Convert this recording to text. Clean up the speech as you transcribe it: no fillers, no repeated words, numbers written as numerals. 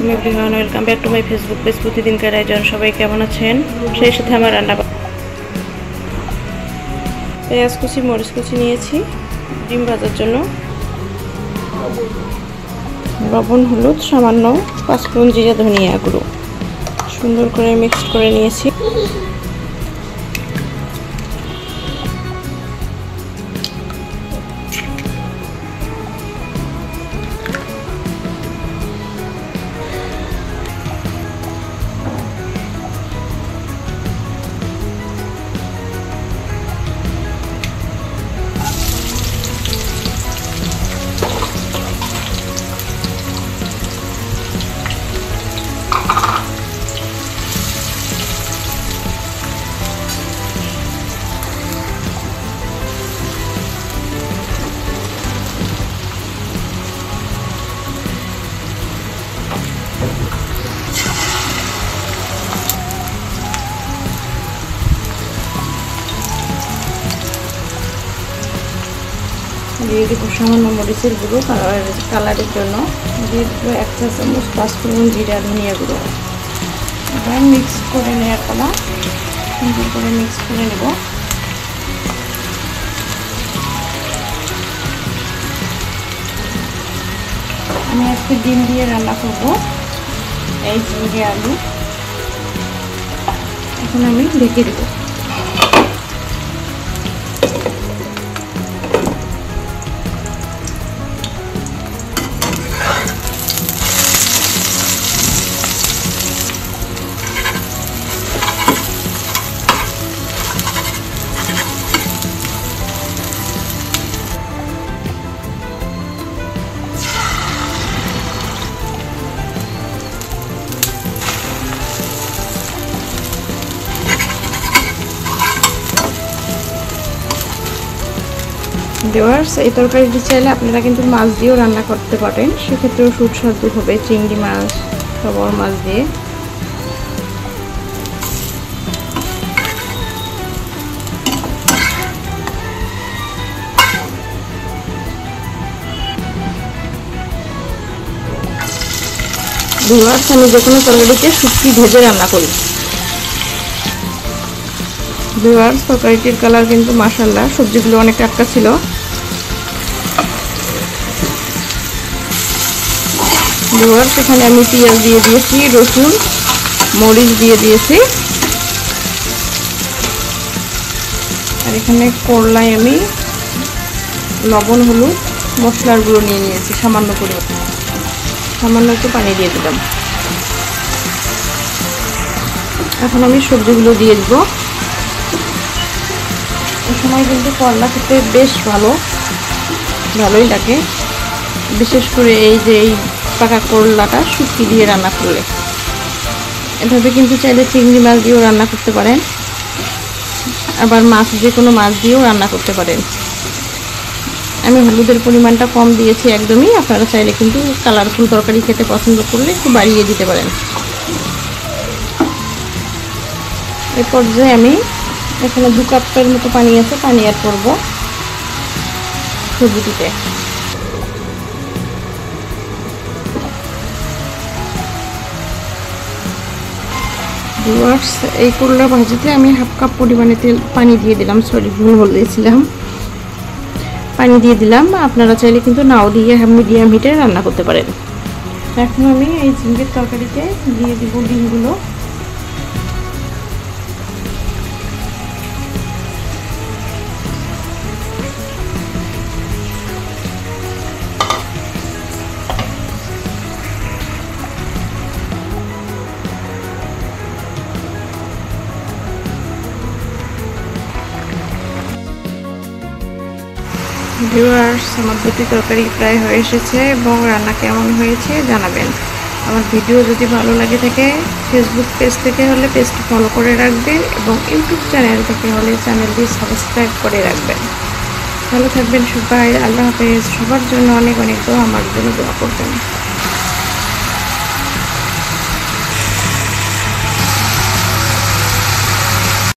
আসসালামু everyone, welcome back to my Facebook page প্রতিদিনকার আয়োজন। সবাই কেমন আছেন? সেই সাথে আমার রান্না পেঁয়াজ কুচি, মরিচ কুচি নিয়েছি ডিম ভাজার জন্য, লবণ, হলুদ, সামান্য পাঁচফোড়ন, জিরা, ধনিয়া গুঁড়ো সুন্দর করে মিক্স করে নিয়েছি। দিয়ে দিব সামান্য মরিচের গুঁড়ো কালারের জন্য, দিয়ে দেবো 1 চা চামচ পাঁচফোড়ন, জিরা, ধনিয়া গুঁড়ো। এবার মিক্স করে নেওয়ার পালা, সুন্দর করে মিক্স করে নেব। আমি আজকে ডিম দিয়ে রান্না করব, এই ঝিঙে আলু। এখন আমি ঢেকে দেবো। ভিউয়ার্স, এই তরকারিটি চাইলে আপনারা কিন্তু মাছ দিয়েও রান্না করতে পারেন, সেক্ষেত্রেও সুস্বাদু হবে। চিংড়ি মাছ বা বড় মাছ দিয়ে। ভিউয়ার্স, আমি যে কোনো তরকারিতে শুটকি ভেজে রান্না করি। ভিউয়ার্স, তরকারিটির কালার কিন্তু মাশাআল্লাহ, সবজিগুলো অনেক টাটকা ছিল। ভিউয়ার্স, এখানে আমি পেঁয়াজ দিয়ে দিয়েছি, রসুন, মরিচ দিয়ে দিয়েছি, আর এখানে করলায় আমি লবণ, হলুদ, মশলার গুঁড়ো নিয়ে নিয়েছি সামান্য করে। সামান্য একটু পানি দিয়ে দিলাম। এখন আমি সবজিগুলো দিয়ে দিব। এই সময় কিন্তু করলা খেতে বেশ ভালোই লাগে, বিশেষ করে এই যে এই পাকা করলাটা শুটকি দিয়ে রান্না করলে। এভাবে কিন্তু চাইলে চিংড়ি মাছ দিয়েও রান্না করতে পারেন, আবার যে কোনো মাছ দিয়েও রান্না করতে পারেন। আমি হলুদের পরিমাণটা কম দিয়েছি একদমই। আপনারা চাইলে কিন্তু কালারফুল তরকারি খেতে পছন্দ করলে একটু বাড়িয়ে দিতে পারেন। এই পর্যায়ে আমি এখানে 2 কাপের মতো পানি আছে, পানি অ্যাড করব সবজিটিতে। ভিউয়ার্স, এই করলা ভাজিতে আমি 1/2 কাপ পরিমাণে পানি দিয়ে দিলাম। ভুল বলেছিলাম, পানি দিয়ে দিলাম। আপনারা চাইলে কিন্তু নাও দিয়ে মিডিয়াম হিটে রান্না করতে পারেন। এখন আমি এই ঝিঙের তরকারিতে দিয়ে দিব ডিমগুলো। ভিউয়ার্স, আমার দুটি তরকারি প্রায় হয়ে এসেছে এবং রান্না কেমন হয়েছে জানাবেন। আমার ভিডিও যদি ভালো লাগে থাকে, ফেসবুক পেজ থেকে হলে পেজটি ফলো করে রাখবেন এবং ইউটিউব চ্যানেল থেকে হলে চ্যানেলটি সাবস্ক্রাইব করে রাখবেন। ভালো থাকবেন সবাই। আল্লাহ হাফেজ। সবার জন্য অনেক অনেক দোয়া, আমার জন্য দোয়া করবেন।